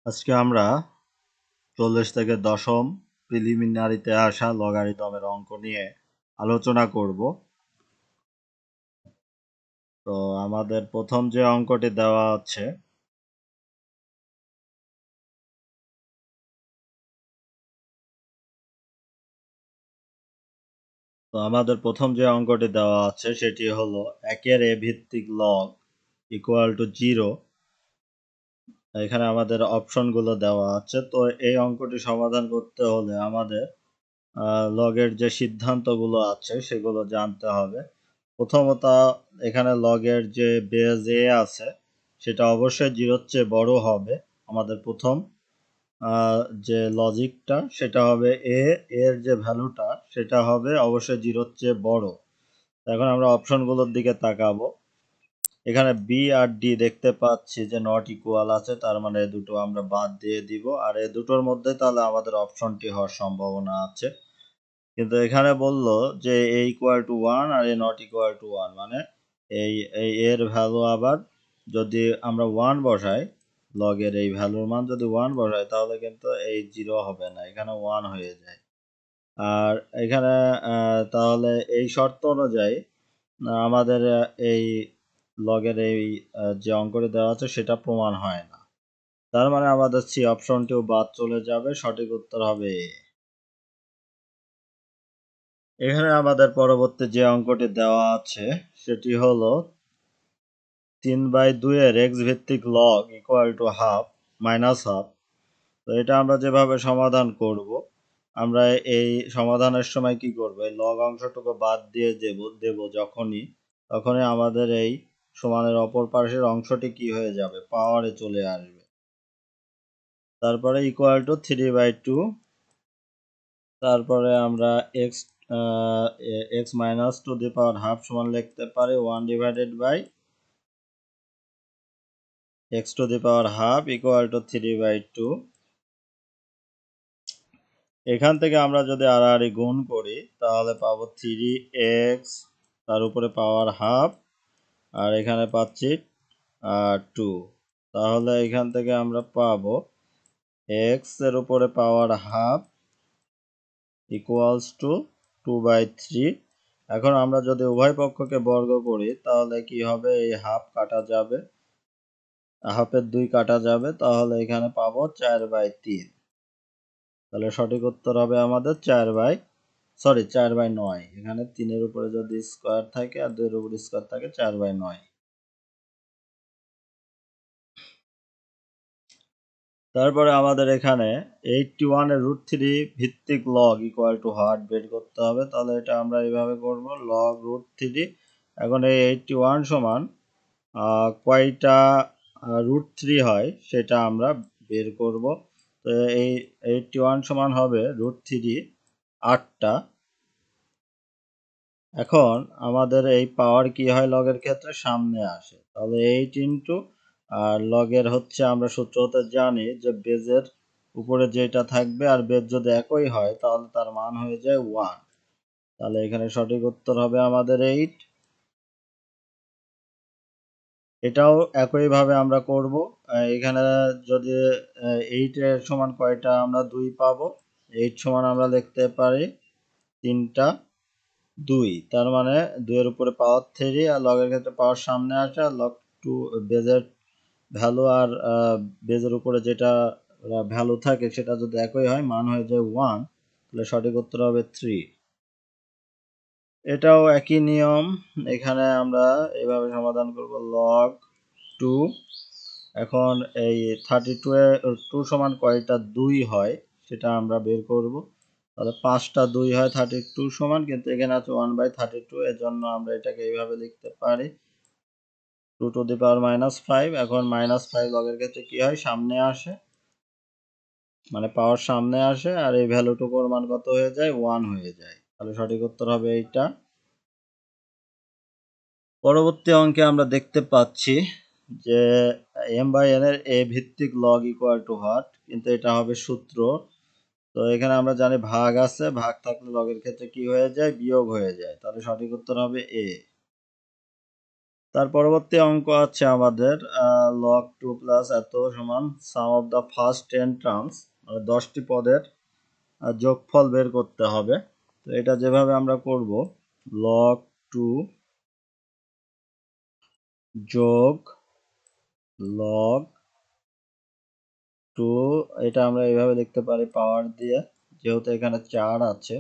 আজকে আমরা 40 থেকে দশম প্রিলিমিনারিতে আসা লগারিদমের অঙ্ক নিয়ে আলোচনা করব। তো আমাদের প্রথম যে অঙ্কটি দেওয়া আছে সেটি হলো 1 এ ভিত্তিক লগ ইকুয়াল টু 0। এখানে আমাদের অপশনগুলো দেওয়া আছে। তো এই অঙ্কটি সমাধান করতে হলে আমাদের লগের যে সিদ্ধান্তগুলো আছে সেগুলো জানতে হবে। প্রথমত এখানে লগের যে বেজ এ আছে সেটা অবশ্যই 0-র চেয়ে বড় হবে। আমাদের প্রথম যে লজিকটা সেটা হবে এর যে ভ্যালুটা সেটা হবে অবশ্যই 0-র চেয়ে বড়। এখন আমরা অপশনগুলোর দিকে তাকাবো। এখানে বি আর ডি দেখতে পাচ্ছি যে নট ইকুয়াল আছে, তার মানে এই দুটো আমরা বাদ দিয়ে দিব। আর এই দুটোর মধ্যে তাহলে আমাদের অপশনটি হওয়ার সম্ভাবনা আছে। কিন্তু এখানে বলল যে এ ইকুয়াল টু 1 আর এ নট ইকুয়াল টু 1, মানে এই এর ভ্যালু আবার যদি আমরা 1 বসাই, লগের এই ভ্যালুর মান যদি 1 বসাই তাহলে কিন্তু এই 0 হবে না, এখানে 1 হয়ে যায়। আর এখানে তাহলে এই শর্ত অনুযায়ী আমাদের এই লগের এই যে অঙ্কটি দেওয়া আছে সেটা প্রমাণ হয় না। তার মানে আমাদের সি অপশনটিও বাদ চলে যাবে। সঠিক উত্তর হবে এ। এখানে আমাদের পরবর্তী যে অঙ্কটি দেওয়া আছে সেটি হলো 3/2 এর x ভিত্তিক log equal to half minus half. তো এটা আমরা যেভাবে সমাধান করব, আমরা এই সমাধানের সময় কি করব, এই লগ অংশটুকু বাদ দিয়ে দেব তখনই আমাদের এই সমানের অপর পাশের অংশটি কি হয়ে যাবে, পাওয়ারে চলে আসবে। তারপরে ইকুয়াল টু 3/2, তারপরে আমরা x minus to the power half সমান লিখতে পারি 1 divided by x to the power half equal to 3/2। এখান থেকে আমরা যদি আড়াআড়ি গুণ করি তাহলে পাবো 3x তার উপরে পাওয়ার হাফ, আর এখানে পাচ্ছি 2। তাহলে এখান থেকে আমরা পাবো x এর উপরে পাওয়ার হাফ ইকুয়ালস টু 2/3। এখন আমরা যদি উভয় পক্ষকে বর্গ করি তাহলে কি হবে, এই হাফ কাটা যাবে, হাফের 2 কাটা যাবে, তাহলে এখানে পাবো 4/3। তাহলে সঠিক উত্তর হবে আমাদের 4/9। এখানে 3-এর উপরে যদি স্কোয়ার থাকে আর 2-এর উপরে স্কোয়ার থাকে 4/9। তারপরে আমাদের এখানে 81 এর √3 ভিত্তিক লগ ইকুয়াল টু হোয়াট বের করতে হবে। তাহলে এটা আমরা এইভাবে করব, লগ √3। এখন এই 81 সমান কয়টা √3 হয় সেটা আমরা বের করব। তো এই 81 সমান হবে √3 8টা। এখন আমাদের এই পাওয়ার কি হয় লগের ক্ষেত্রে, সামনে আসে। তাহলে 8 ইন্টু আর লগের হচ্ছে আমরা সূত্র হতে জানি যে বেজের উপরে যেটা থাকবে আর বেজ যদি একই হয় তাহলে তার মান হয়ে যায় 1। তাহলে এখানে সঠিক উত্তর হবে আমাদের 8। এটাও একইভাবে আমরা করব। এখানে যদি 8 এর সমান কয়টা, আমরা 2 পাবো। 8 সমান আমরা লিখতে পারি 3টা 2, তার মানে 2 এর উপরে পাওয়ার 3, আর লগের ক্ষেত্রে পাওয়ার সামনে আসে, আর লগ 2 বেজের ভ্যালু আর বেজের উপরে যেটা ভ্যালু থাকে সেটা যদি একই হয় মান হয়ে যায় 1। তাহলে সঠিক উত্তর হবে 3। এটাও একই নিয়ম, এখানে আমরা এভাবে সমাধান করব, লগ 2। এখন এই 32 এ 2 সমান কয়টা 2 হয় সেটা আমরা বের করব। তাহলে 5টা 2 হয় 32 সমান, কিন্তু এখানে আছে 1/32, এর জন্য আমরা এটাকে এইভাবে লিখতে পারি 2 টু দি পাওয়ার -5। এখন -5 লগের ক্ষেত্রে কি হয়, সামনে আসে, মানে পাওয়ার সামনে আসে, আর এই ভ্যালুটুকুর মান কত হয়ে যায়, 1 হয়ে যায়। তাহলে সঠিক উত্তর হবে এইটা। পরবর্তী অঙ্কে আমরা দেখতে পাচ্ছি যে m/n এর a ভিত্তিক লগ ইকুয়াল টু হোয়াট, কিন্তু এটা হবে সূত্র। তো এখানে আমরা জানি ভাগ আছে, ভাগ থাকলে লগের ক্ষেত্রে কি হয়ে যায়, বিয়োগ হয়ে যায়। তাহলে সঠিক উত্তর হবে এ। তার পরবর্তী অঙ্ক আছে আমাদের log 2 প্লাস এত সমান সাম অফ দ্য ফার্স্ট 10 টার্মস, 10টি পদের যোগফল বের করতে হবে। তো এটা যেভাবে আমরা করব, log 2 যোগ log 2, এটা আমরা এইভাবে লিখতে পারি পাওয়ার দিয়ে, যেহেতু এখানে 4 আছে।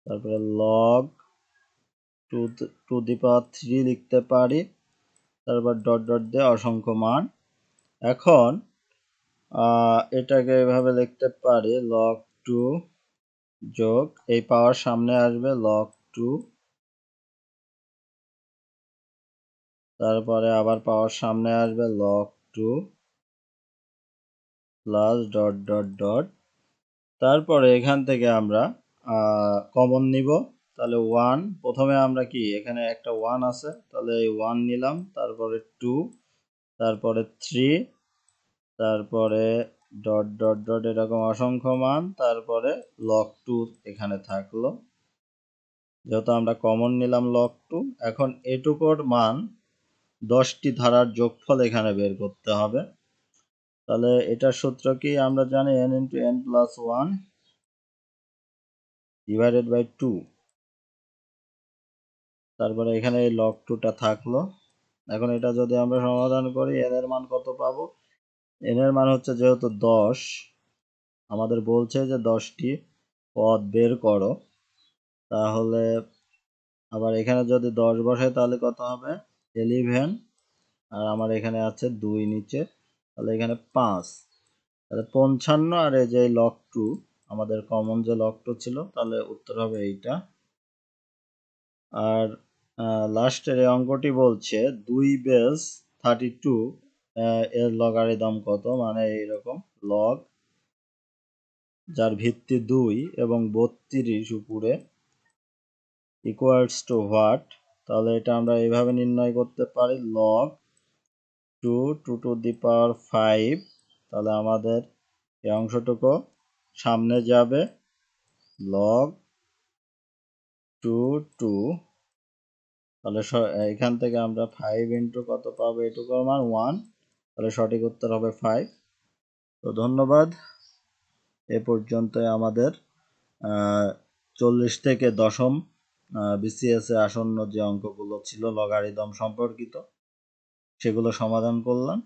তারপরে log 2 টু দি পাওয়ার 3 লিখতে পারি, তারপর ডট ডট দিয়ে অসংখ্য মান। এখন এটাকে এভাবে লিখতে পারি log 2 যোগ এই পাওয়ার সামনে আসবে log 2, তারপরে আবার পাওয়ার সামনে আসবে log 2 plus dot dot dot. তারপরে এখান থেকে আমরা কমন নিব, তাহলে 1, প্রথমে আমরা কি এখানে একটা 1 আছে, তাহলে এই 1 নিলাম, তারপরে 2, তারপরে 3, তারপরে ডট ডট ডট এরকম অসংখ্য মান, তারপরে log 2 এখানে থাকলো, যেহেতু আমরা কমন নিলাম log 2। এখন এটুকুর মান 10টি ধারার যোগফল এখানে বের করতে হবে। তাহলে এটার সূত্র কি আমরা জানি, n × n + 1 ডিভাইডেড বাই 2। তারপরে এখানে এই log 2টা থাকলো। এখন এটা যদি আমরা সমাধান করি, n এর মান কত পাবো? n এর মান হচ্ছে, যেহেতু 10, আমাদের বলছে যে 10টি পদ বের করো, তাহলে আবার এখানে যদি 10 বসাই তাহলে কত হবে? 11, আর আমার এখানে আছে 2 নিচে, তাহলে এখানে 5, তাহলে 55। আর এই যে log 2, আমাদের কমন যে log 2 ছিল, তাহলে উত্তর হবে এইটা। আর লাস্টের এই অঙ্কটি বলছে 2 বেস 32 এর লগারিদম কত, মানে এইরকম লগ যার ভিত্তি 2 এবং 32 উপরে ইকুয়ালস টু হোয়াট। তাহলে এটা আমরা এইভাবে নির্ণয় করতে পারি, log 2 টু দি পাওয়ার 5, তাহলে আমাদের এই অংশটুকু সামনে যাবে, log 2, তাহলে এখান থেকে আমরা 5 ইন্টু কত পাবো, এটুকুর মান 1, তাহলে সঠিক উত্তর হবে 5। তো ধন্যবাদ, এ পর্যন্তই আমাদের 40 থেকে দশম BCS এ আসন্ন যে অঙ্কগুলো ছিল লগারিদম সম্পর্কিত, সেগুলো সমাধান করলাম।